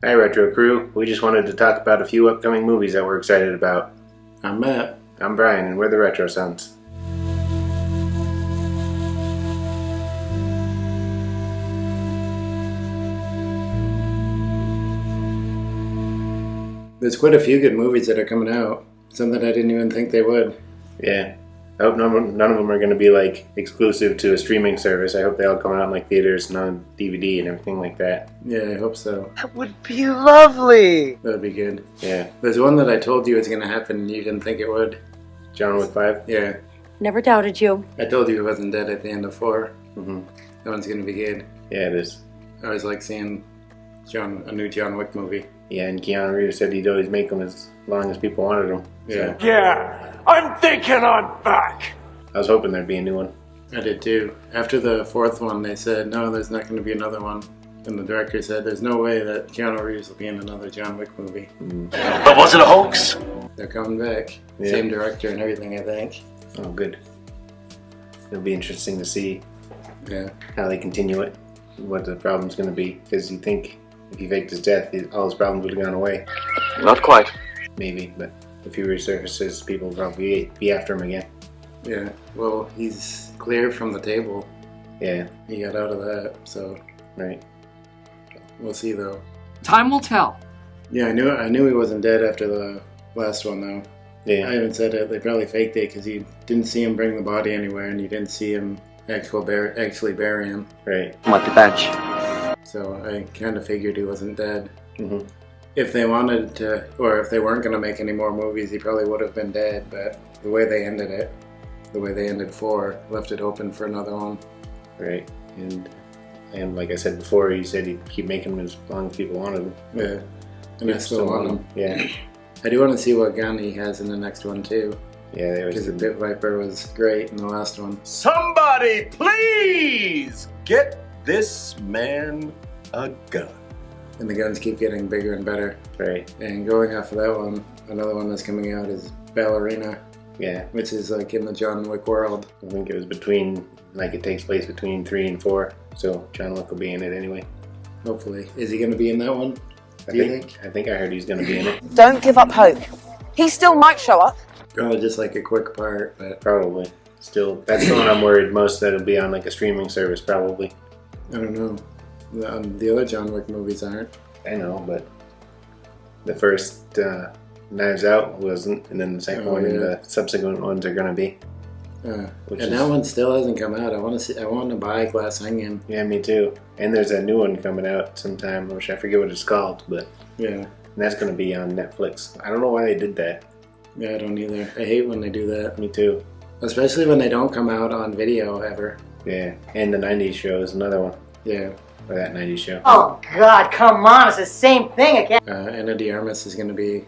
Hi Retro Crew, we just wanted to talk about a few upcoming movies that we're excited about. I'm Matt. I'm Brian, and we're the Retro Sons. There's quite a few good movies that are coming out. Some that I didn't even think they would. Yeah. I hope none of them are going to be like exclusive to a streaming service. I hope they all come out in like theaters and on DVD and everything like that. Yeah, I hope so. That would be lovely! That'd be good. Yeah. There's one that I told you was going to happen and you didn't think it would. John Wick 5? Yeah. Never doubted you. I told you he wasn't dead at the end of 4. Mm-hmm. That one's going to be good. Yeah, it is. I always like seeing a new John Wick movie. Yeah, and Keanu Reeves said he'd always make them as long as people wanted them. Yeah. So Yeah, I'm thinking I'm back! I was hoping there'd be a new one. I did too. After the 4th one, they said, no, there's not going to be another one. And the director said, there's no way that Keanu Reeves will be in another John Wick movie. But was it a hoax? They're coming back. Yeah. Same director and everything, I think. Oh, good. It'll be interesting to see Yeah. how they continue it, what the problem's going to be. Because you think if he faked his death, all his problems would have gone away. Not quite. Maybe, but if he resurfaces, people will probably be after him again. Yeah. Well, he's clear from the table. Yeah, He got out of that, so right. we'll see though. Time will tell. Yeah, I knew he wasn't dead after the last one though. I Yeah, haven't said it. They probably faked it because you didn't see him bring the body anywhere, and you didn't see him actually bury him. right. What the bench? So I kind of figured he wasn't dead. Mm-hmm. If they wanted to, or if they weren't going to make any more movies, he probably would have been dead. But the way they ended it, the way they ended 4, left it open for another one. Right. And like I said before, he said he'd keep making them as long as people wanted them. Yeah, and I still want him. Yeah, I do want to see what gun he has in the next one too. yeah. There Because was the Pit Viper was great in the last one. Somebody please get this man a gun. And the guns keep getting bigger and better. right. And going off of that one, another one that's coming out is Ballerina, Yeah, which is like in the John Wick world. I think it was it takes place between 3 and 4. So John Wick will be in it anyway. Hopefully. Is he going to be in that one? Do you think? I think I heard he's going to be in it. Don't give up hope. He still might show up. Probably just like a quick part, but Probably. Still, that's the one I'm worried most that it'll be on like a streaming service probably. I don't know. The other John Wick movies aren't. I know, but the first Knives Out wasn't, and then the second Oh, one and yeah. the subsequent ones are going to be. Which And is- that one still hasn't come out. I want to buy Glass Onion. Yeah, me too. And there's a new one coming out sometime, which I forget what it's called, but Yeah. and that's going to be on Netflix. I don't know why they did that. Yeah, I don't either. I hate when they do that. Me too. Especially when they don't come out on video ever. Yeah, and the 90s show is another one. Yeah. Or that 90s show. Oh God, come on, it's the same thing again. Anna de Armas is going to be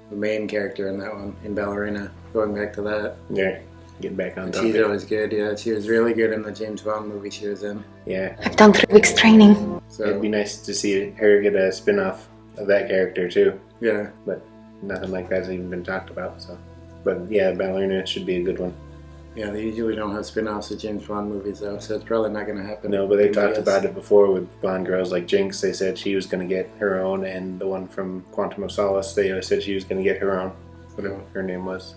the main character in that one, in Ballerina. Going back to that. Yeah, get back on And topic. she's always good, yeah. She was really good in the James Bond movie she was in. Yeah, I've done 3 weeks training. So, it'd be nice to see her get a spin-off of that character too. yeah. But nothing like that's even been talked about. So, but yeah, Ballerina should be a good one. Yeah, they usually don't have spin-offs of James Bond movies though, so it's probably not going to happen. No, but they in talked US. about it before with Bond girls like Jinx. They said she was going to get her own, and the one from Quantum of Solace, they said she was going to get her own, whatever her name was.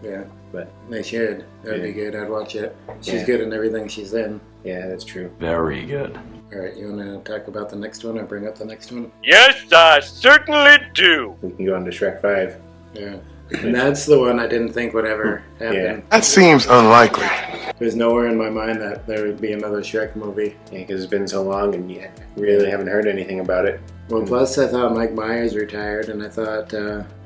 Yeah, But they should. That'd be good. I'd watch it. She's Yeah. good in everything she's in. yeah, that's true. Very good. Alright, you want to talk about the next one or bring up the next one? Yes, I certainly do. We can go on to Shrek 5. Yeah. And that's the one I didn't think would ever happen. Yeah. That seems unlikely. There's nowhere in my mind that there would be another Shrek movie. Yeah, because it's been so long, and you really haven't heard anything about it. Well, plus I thought Mike Myers retired, and I thought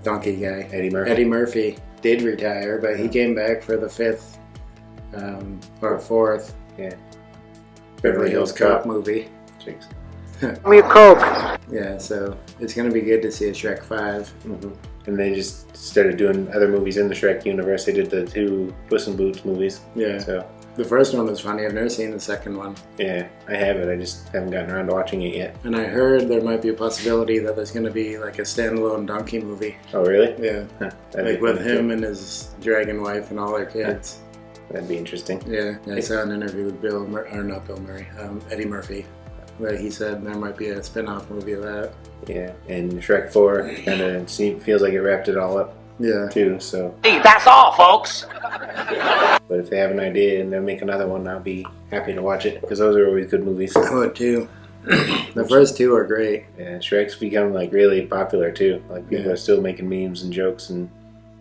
Donkey Guy, Eddie Murphy. Murphy, did retire, but he came back for the 5th or 4th Yeah. Beverly Hills Cop movie. Jinx. Me a Coke. Yeah, so it's going to be good to see a Shrek 5. Mm-hmm. And they just started doing other movies in the Shrek universe. They did the 2 Puss in Boots movies. Yeah. So, The first one was funny. I've never seen the second one. yeah, I have it. I just haven't gotten around to watching it yet. And I heard there might be a possibility that there's going to be like a standalone donkey movie. Oh, really? Yeah. Huh, that'd Like be with fun, him too. and his dragon wife and all their kids. That'd be interesting. Yeah. I saw an interview with Eddie Murphy. that he said there might be a spin-off movie of that. Yeah, and Shrek 4 kind of feels like it wrapped it all up Yeah. too. So, That's all, folks. but if they have an idea and they'll make another one, I'll be happy to watch it because those are always good movies. I would too. The first two are great. Yeah, Shrek's become like really popular too. Like people Yeah. are still making memes and jokes and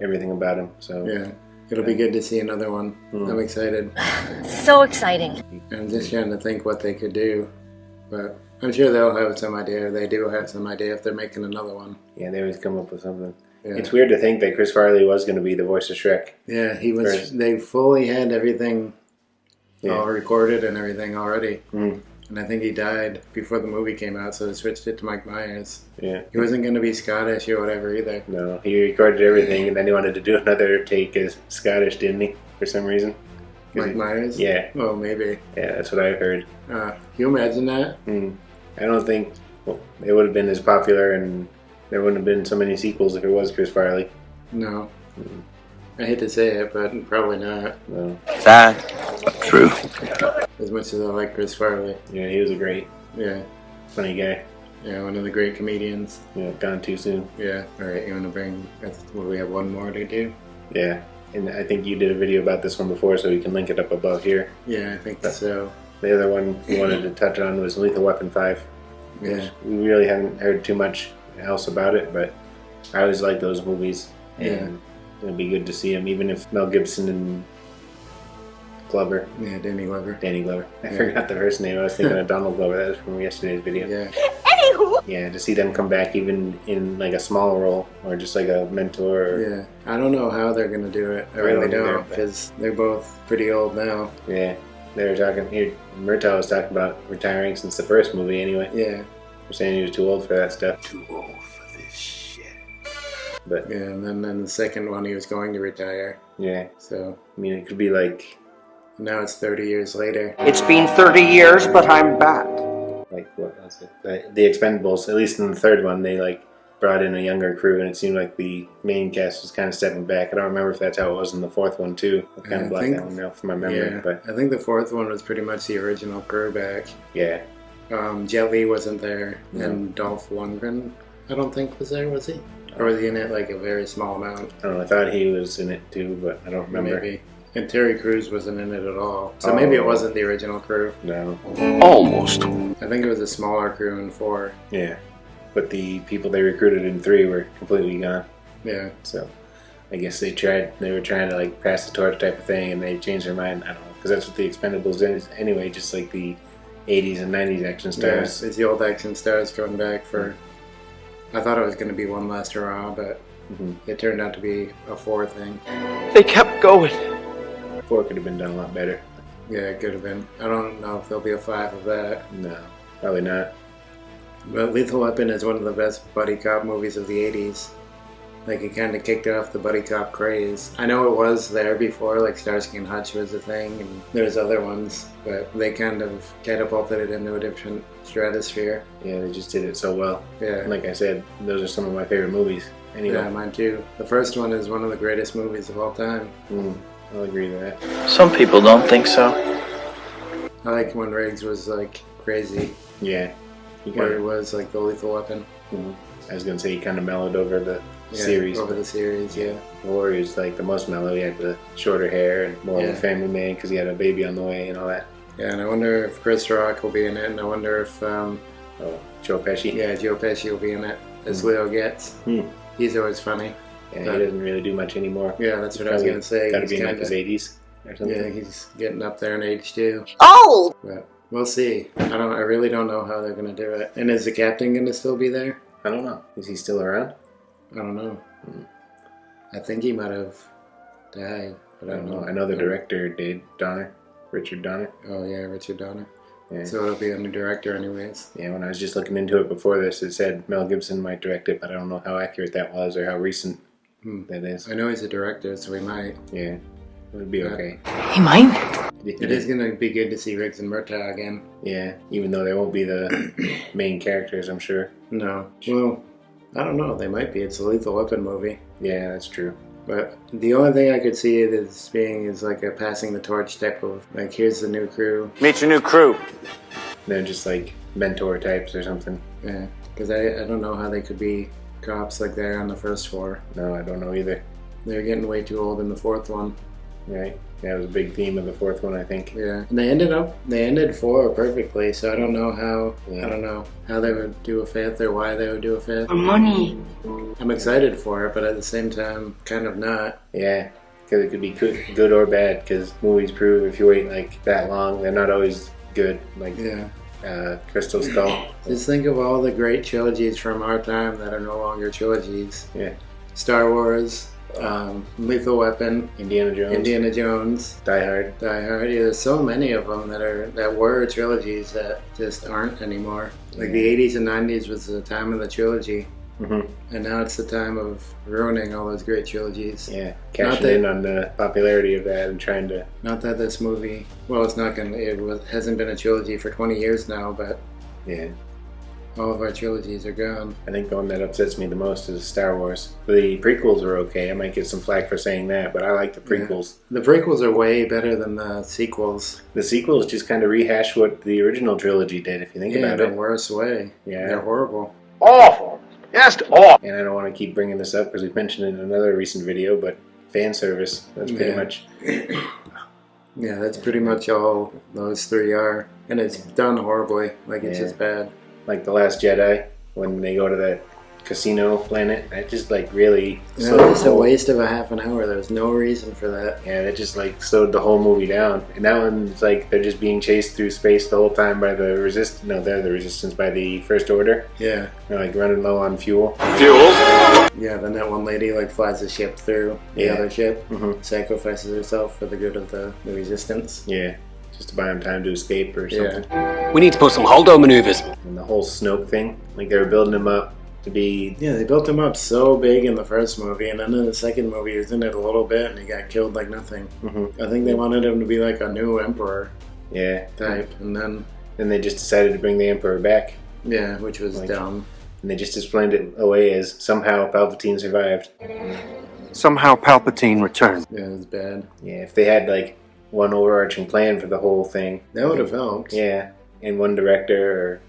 everything about him. So Yeah. It'll be good to see another one. Mm. I'm excited. So exciting. I'm just trying to think what they could do. But I'm sure they'll have some idea. They do have some idea if they're making another one. yeah, they always come up with something. Yeah. It's weird to think that Chris Farley was going to be the voice of Shrek. Yeah, he was. First. They fully had everything Yeah. all recorded and everything already. Mm. And I think he died before the movie came out, so they switched it to Mike Myers. Yeah. He wasn't going to be Scottish or whatever either. No, he recorded everything and then he wanted to do another take as Scottish, didn't he? For some reason. 'Cause Mike he- Myers? Yeah, Well, maybe. yeah, that's what I heard. Can you imagine that? I don't think it would have been as popular and there wouldn't have been so many sequels if it was Chris Farley. No. I hate to say it, but probably not. No. Sad, but true. As much as I like Chris Farley. Yeah, he was a great, Yeah. funny guy. Yeah, one of the great comedians. Yeah, gone too soon. Yeah. Alright, you want to bring... Will we have one more to do? Yeah, and I think you did a video about this one before, so we can link it up above here. Yeah, I think so. The other one we wanted to touch on was Lethal Weapon 5. Yeah. We really haven't heard too much else about it, but I always like those movies. And it'll be good to see them, even if Mel Gibson and Glover. Yeah, Danny Glover. Danny Glover. I Yeah. forgot the first name. I was thinking of Donald Glover. That was from yesterday's video. Yeah. Yeah, to see them come back even in like a small role or just like a mentor. Or, Yeah. I don't know how they're going to do it. I really don't, because they're both pretty old now. Yeah. They were talking here. Murtaugh was talking about retiring since the first movie. Anyway, Yeah. they're saying he was too old for that stuff. Too old for this shit. But Yeah, and then in the second one, he was going to retire. yeah, So I mean, it could be like now it's 30 years later. It's been 30 years, but I'm back. what was it? The Expendables. At least in the third one, they like brought in a younger crew, and it seemed like the main cast was kind of stepping back. I don't remember if that's how it was in the fourth one too. I kind I of blocked think- that one out from my memory, Yeah, but I think the fourth one was pretty much the original crew back. yeah, Jet Li wasn't there, No. and Dolph Lundgren, I don't think was there, was he? Or was he in it like a very small amount? I don't know. I thought he was in it too, but I don't remember. Maybe. And Terry Crews wasn't in it at all. So maybe it wasn't the original crew. No. Almost. I think it was a smaller crew in 4. Yeah, but the people they recruited in 3 were completely gone. Yeah. So I guess they were trying to like pass the torch type of thing, and they changed their mind. I don't know, because that's what the Expendables is anyway, just like the 80s and 90s action stars. Yeah, it's the old action stars coming back for... I thought it was going to be one last hurrah, but it turned out to be a 4 thing. They kept going. 4 could have been done a lot better. Yeah, it could have been. I don't know if there'll be a 5 of that. No, probably not. But Lethal Weapon is one of the best buddy cop movies of the 80s. Like, it kind of kicked off the buddy cop craze. I know it was there before, like Starsky and Hutch was a thing, and there's other ones, but they kind of catapulted it into a different stratosphere. Yeah, they just did it so well. Yeah. And like I said, those are some of my favorite movies. Anyway, Yeah, mine too. The first one is one of the greatest movies of all time. I'll agree to that. Some people don't think so. I like when Riggs was like crazy, Yeah. He where he kinda, was like the Lethal Weapon. I was gonna say he kind of mellowed over the Yeah, series. over the series, yeah. Before he was like the most mellow. He had the shorter hair and more of Yeah. a family man because he had a baby on the way and all that. Yeah, and I wonder if Chris Rock will be in it, and I wonder if Oh, Joe Pesci. yeah, Joe Pesci will be in it as Leo Getz. He's always funny. Yeah, he doesn't really do much anymore. Yeah, that's what I was gonna say. Got to He's be in like kinda- his 80s or something. Yeah, he's getting up there in age too. Oh! But we'll see. I really don't know how they're gonna do it. And is the captain gonna still be there? I don't know. Is he still around? I don't know. I think he might have died, but I don't know. I know the director did. Richard Donner. Oh yeah, Richard Donner. Yeah. So it'll be a new director anyways. Yeah, when I was just looking into it before this, it said Mel Gibson might direct it, but I don't know how accurate that was or how recent that is. I know he's a director, so he might. Yeah, it would be okay. He might. It is gonna be good to see Riggs and Murtaugh again. Yeah, even though they won't be the main characters, I'm sure. No. Well, I don't know. They might be. It's a Lethal Weapon movie. Yeah, that's true. But the only thing I could see it as being is like a passing the torch type of, like, here's the new crew. Meet your new crew. They're just like mentor types or something. Yeah, because I don't know how they could be cops like they are on the first 4. No, I don't know either. They're getting way too old in the 4th one. Right? That was a big theme of the 4th one, I think. Yeah, and they ended 4 perfectly. So I don't know how they would do a 5th or why they would do a 5th. Money. I'm excited for it, but at the same time, kind of not. Yeah, because it could be good or bad. Because movies prove if you wait like that long, they're not always good. Like Crystal Skull. Just think of all the great trilogies from our time that are no longer trilogies. Yeah. Star Wars, Lethal Weapon, Indiana Jones, Die Hard. Yeah, there's so many of them that were trilogies that just aren't anymore. Like the 80s and 90s was the time of the trilogy. And now it's the time of ruining all those great trilogies. Yeah, cashing in on the popularity of that and trying to... Not that this movie... Well, it's not gonna... hasn't been a trilogy for 20 years now, but... Yeah. All of our trilogies are gone. I think the one that upsets me the most is Star Wars. The prequels are okay. I might get some flack for saying that, but I like the prequels. Yeah. The prequels are way better than the sequels. The sequels just kind of rehash what the original trilogy did, if you think about it. In a worse way. Yeah. They're horrible. Awful. Just awful. And I don't want to keep bringing this up because we've mentioned it in another recent video, but fan service, that's pretty much... Yeah, that's pretty much all those 3 are. And it's done horribly. Like, it's just bad. Like The Last Jedi, when they go to that casino planet, that just like really... It was just a waste of a half an hour. There was no reason for that. Yeah, that just like slowed the whole movie down. And that one's like they're just being chased through space the whole time by the Resistance. No, they're the Resistance by the First Order. Yeah. They're like running low on fuel. Yeah, then that one lady like flies the ship through the other ship, sacrifices herself for the good of the Resistance. Yeah, just to buy them time to escape or something. We need to pull some hold-on maneuvers. And the whole Snoke thing, like they were building him up to be... Yeah, they built him up so big in the first movie, and then in the second movie he was in it a little bit and he got killed like nothing. I think they wanted him to be like a new emperor type, and then they just decided to bring the Emperor back. Yeah, which was dumb. And they just explained it away as somehow Palpatine survived. Somehow Palpatine returned. Yeah, it was bad. Yeah, if they had like one overarching plan for the whole thing. That would have helped. Yeah, and one director, or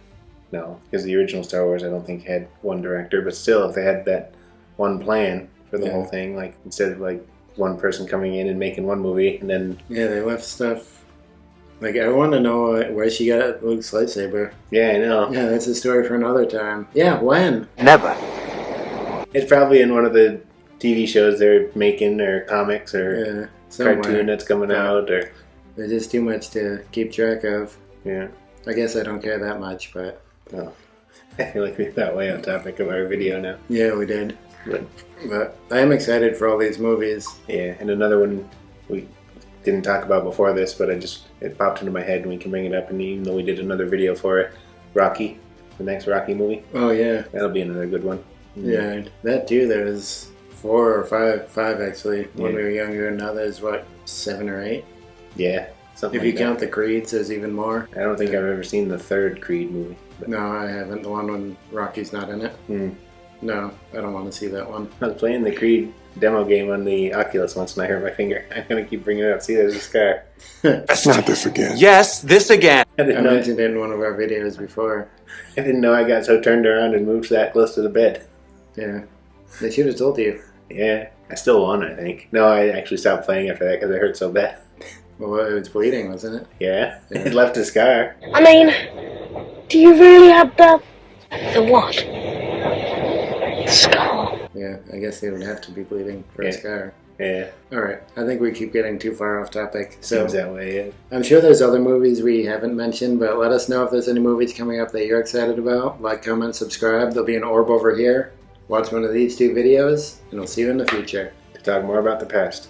no, because the original Star Wars I don't think had one director, but still if they had that one plan for the whole thing, like instead of like one person coming in and making one movie and then... Yeah, they left stuff... Like, I want to know where she got Luke's lightsaber. Yeah, I know. Yeah, that's a story for another time. Yeah, when? Never. It's probably in one of the TV shows they're making, or comics, or cartoon that's coming out, or... There's just too much to keep track of. Yeah. I guess I don't care that much, but... Oh. I feel like we got way on topic of our video now. Yeah, we did. But I am excited for all these movies. Yeah, and another one we didn't talk about before this, but it popped into my head and we can bring it up, and even though we did another video for it, Rocky, the next Rocky movie. Oh yeah. That'll be another good one. Yeah, that too, there was 4 or 5 actually, when we were younger, and now there's what, 7 or 8? Yeah, something if you count the Creeds, there's even more. I don't think I've ever seen the 3rd Creed movie. But... No, I haven't. The one when Rocky's not in it. No, I don't want to see that one. I was playing the Creed demo game on the Oculus once and I hurt my finger. I'm gonna keep bringing it up. See, there's a scar. That's not this again. Yes, this again. I mentioned it in one of our videos before. I didn't know I got so turned around and moved that close to the bed. Yeah. They should have told you. Yeah. I still won, I think. No, I actually stopped playing after that because it hurt so bad. Well, it was bleeding, wasn't it? Yeah. It left a scar. I mean, do you really have the what? Skull. Yeah, I guess they would have to be bleeding for a scar. Yeah. Alright, I think we keep getting too far off topic. Seems that way, yeah. I'm sure there's other movies we haven't mentioned, but let us know if there's any movies coming up that you're excited about. Like, comment, subscribe. There'll be an orb over here. Watch one of these 2 videos, and we'll see you in the future. To talk more about the past.